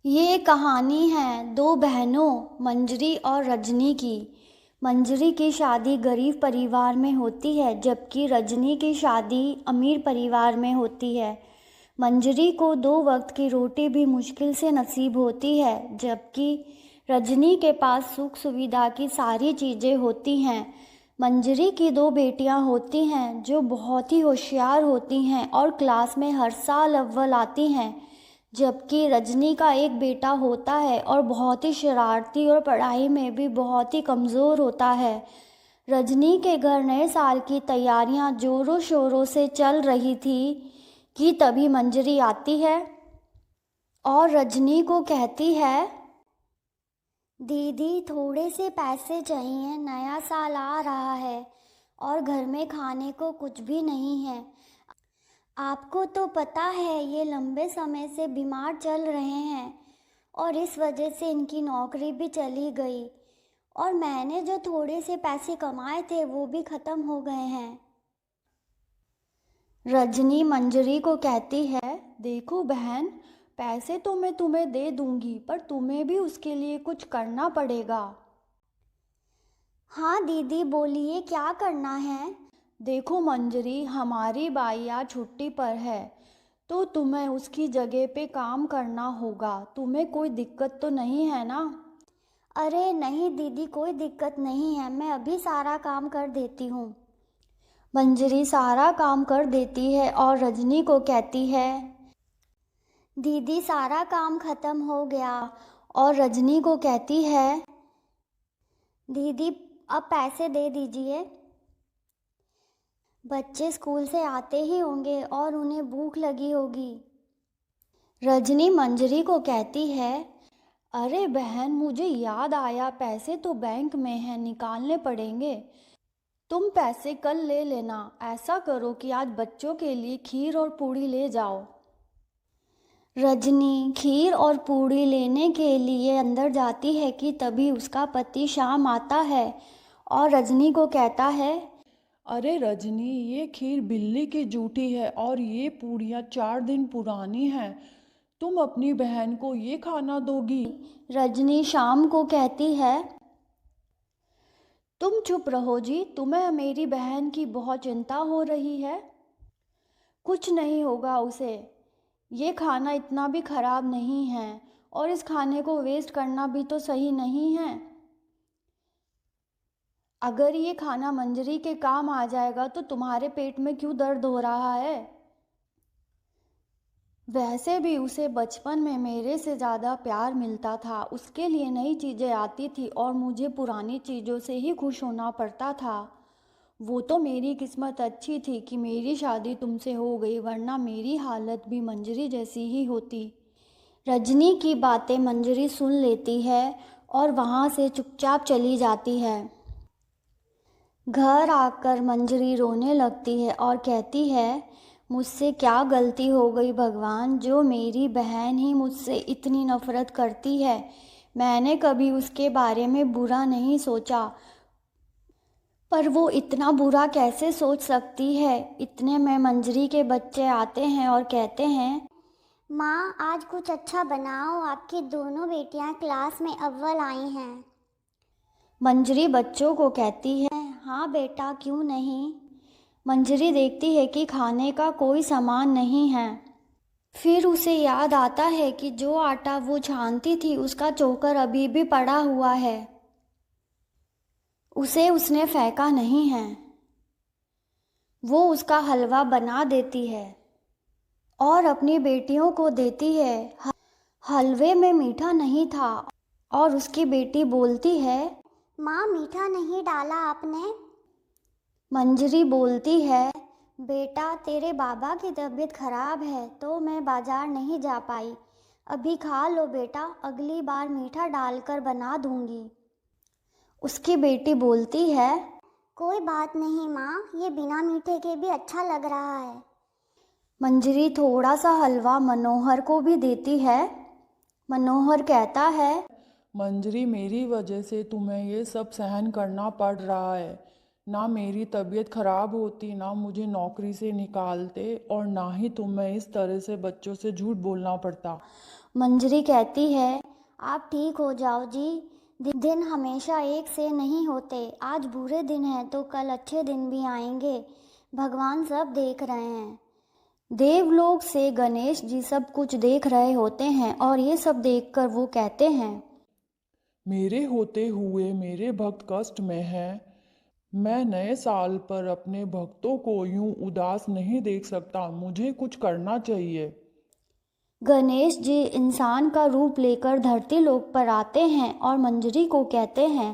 ये कहानी है दो बहनों मंजरी और रजनी की। मंजरी की शादी गरीब परिवार में होती है जबकि रजनी की शादी अमीर परिवार में होती है। मंजरी को दो वक्त की रोटी भी मुश्किल से नसीब होती है जबकि रजनी के पास सुख सुविधा की सारी चीज़ें होती हैं। मंजरी की दो बेटियां होती हैं जो बहुत ही होशियार होती हैं और क्लास में हर साल अव्वल आती हैं, जबकि रजनी का एक बेटा होता है और बहुत ही शरारती और पढ़ाई में भी बहुत ही कमज़ोर होता है। रजनी के घर नए साल की तैयारियां जोरों शोरों से चल रही थी कि तभी मंजरी आती है और रजनी को कहती है, दीदी थोड़े से पैसे चाहिए, नया साल आ रहा है और घर में खाने को कुछ भी नहीं है। आपको तो पता है ये लंबे समय से बीमार चल रहे हैं और इस वजह से इनकी नौकरी भी चली गई और मैंने जो थोड़े से पैसे कमाए थे वो भी ख़त्म हो गए हैं। रजनी मंजरी को कहती है, देखो बहन, पैसे तो मैं तुम्हें दे दूंगी पर तुम्हें भी उसके लिए कुछ करना पड़ेगा। हाँ दीदी बोलिए, क्या करना है? देखो मंजरी, हमारी बाई आज छुट्टी पर है तो तुम्हें उसकी जगह पे काम करना होगा। तुम्हें कोई दिक्कत तो नहीं है ना? अरे नहीं दीदी, कोई दिक्कत नहीं है, मैं अभी सारा काम कर देती हूँ। मंजरी सारा काम कर देती है और रजनी को कहती है, दीदी सारा काम ख़त्म हो गया। और रजनी को कहती है, दीदी अब पैसे दे दीजिए। बच्चे स्कूल से आते ही होंगे और उन्हें भूख लगी होगी। रजनी मंजरी को कहती है, अरे बहन, मुझे याद आया, पैसे तो बैंक में हैं, निकालने पड़ेंगे। तुम पैसे कल ले लेना। ऐसा करो कि आज बच्चों के लिए खीर और पूड़ी ले जाओ। रजनी खीर और पूड़ी लेने के लिए अंदर जाती है कि तभी उसका पति श्याम आता है और रजनी को कहता है, अरे रजनी, ये खीर बिल्ली की जूठी है और ये पूड़ियाँ 4 दिन पुरानी हैं। तुम अपनी बहन को ये खाना दोगी? रजनी श्याम को कहती है, तुम चुप रहो जी, तुम्हें मेरी बहन की बहुत चिंता हो रही है। कुछ नहीं होगा उसे, ये खाना इतना भी खराब नहीं है और इस खाने को वेस्ट करना भी तो सही नहीं है। अगर ये खाना मंजरी के काम आ जाएगा तो तुम्हारे पेट में क्यों दर्द हो रहा है? वैसे भी उसे बचपन में मेरे से ज़्यादा प्यार मिलता था, उसके लिए नई चीज़ें आती थी और मुझे पुरानी चीज़ों से ही खुश होना पड़ता था। वो तो मेरी किस्मत अच्छी थी कि मेरी शादी तुमसे हो गई, वरना मेरी हालत भी मंजरी जैसी ही होती। रजनी की बातें मंजरी सुन लेती है और वहाँ से चुपचाप चली जाती है। घर आकर मंजरी रोने लगती है और कहती है, मुझसे क्या गलती हो गई भगवान, जो मेरी बहन ही मुझसे इतनी नफ़रत करती है। मैंने कभी उसके बारे में बुरा नहीं सोचा, पर वो इतना बुरा कैसे सोच सकती है। इतने में मंजरी के बच्चे आते हैं और कहते हैं, माँ आज कुछ अच्छा बनाओ, आपकी दोनों बेटियाँ क्लास में अव्वल आई हैं। मंजरी बच्चों को कहती है, हाँ बेटा, क्यों नहीं। मंजरी देखती है कि खाने का कोई सामान नहीं है। फिर उसे याद आता है कि जो आटा वो छानती थी उसका चोकर अभी भी पड़ा हुआ है, उसे उसने फेंका नहीं है। वो उसका हलवा बना देती है और अपनी बेटियों को देती है। हलवे में मीठा नहीं था और उसकी बेटी बोलती है, माँ मीठा नहीं डाला आपने। मंजरी बोलती है, बेटा तेरे बाबा की तबीयत खराब है तो मैं बाजार नहीं जा पाई, अभी खा लो बेटा, अगली बार मीठा डालकर बना दूंगी। उसकी बेटी बोलती है, कोई बात नहीं माँ, ये बिना मीठे के भी अच्छा लग रहा है। मंजरी थोड़ा सा हलवा मनोहर को भी देती है। मनोहर कहता है, मंजरी, मेरी वजह से तुम्हें ये सब सहन करना पड़ रहा है। ना मेरी तबीयत खराब होती, ना मुझे नौकरी से निकालते और ना ही तुम्हें इस तरह से बच्चों से झूठ बोलना पड़ता। मंजरी कहती है, आप ठीक हो जाओ जी। दिन हमेशा एक से नहीं होते। आज बुरे दिन हैं तो कल अच्छे दिन भी आएंगे। भगवान सब देख रहे हैं। देवलोक से गणेश जी सब कुछ देख रहे होते हैं और ये सब देखकर वो कहते हैं, मेरे होते हुए मेरे भक्त कष्ट में हैं। मैं नए साल पर अपने भक्तों को यूं उदास नहीं देख सकता। मुझे कुछ करना चाहिए। गणेश जी इंसान का रूप लेकर धरती लोक पर आते हैं और मंजरी को कहते हैं,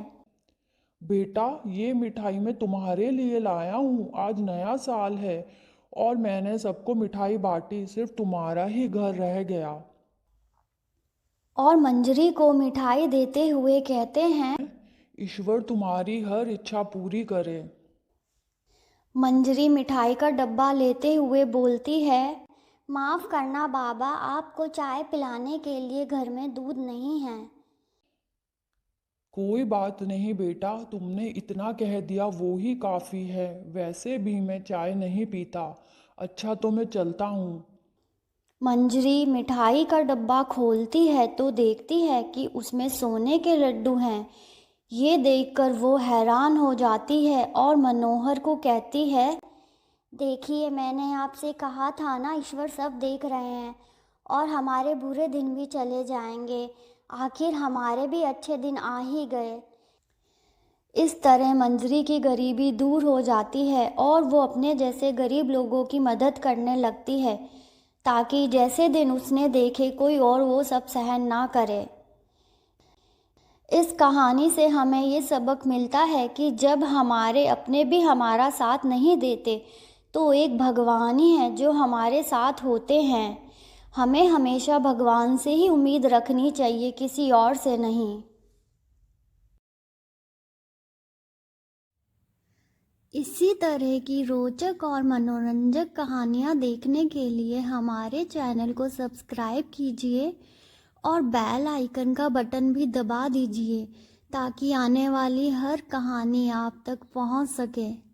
बेटा, ये मिठाई मैं तुम्हारे लिए लाया हूँ। आज नया साल है और मैंने सबको मिठाई बांटी, सिर्फ तुम्हारा ही घर रह गया। और मंजरी को मिठाई देते हुए कहते हैं, ईश्वर तुम्हारी हर इच्छा पूरी करे। मंजरी मिठाई का डब्बा लेते हुए बोलती है, माफ़ करना बाबा, आपको चाय पिलाने के लिए घर में दूध नहीं है। कोई बात नहीं बेटा, तुमने इतना कह दिया वो ही काफ़ी है। वैसे भी मैं चाय नहीं पीता। अच्छा, तो मैं चलता हूँ। मंजरी मिठाई का डब्बा खोलती है तो देखती है कि उसमें सोने के लड्डू हैं। ये देखकर वो हैरान हो जाती है और मनोहर को कहती है, देखिए मैंने आपसे कहा था ना, ईश्वर सब देख रहे हैं और हमारे बुरे दिन भी चले जाएंगे। आखिर हमारे भी अच्छे दिन आ ही गए। इस तरह मंजरी की गरीबी दूर हो जाती है और वो अपने जैसे गरीब लोगों की मदद करने लगती है, ताकि जैसे दिन उसने देखे कोई और वो सब सहन ना करे। इस कहानी से हमें ये सबक मिलता है कि जब हमारे अपने भी हमारा साथ नहीं देते तो एक भगवान ही है जो हमारे साथ होते हैं। हमें हमेशा भगवान से ही उम्मीद रखनी चाहिए, किसी और से नहीं। इसी तरह की रोचक और मनोरंजक कहानियाँ देखने के लिए हमारे चैनल को सब्सक्राइब कीजिए और बेल आइकन का बटन भी दबा दीजिए ताकि आने वाली हर कहानी आप तक पहुंच सके।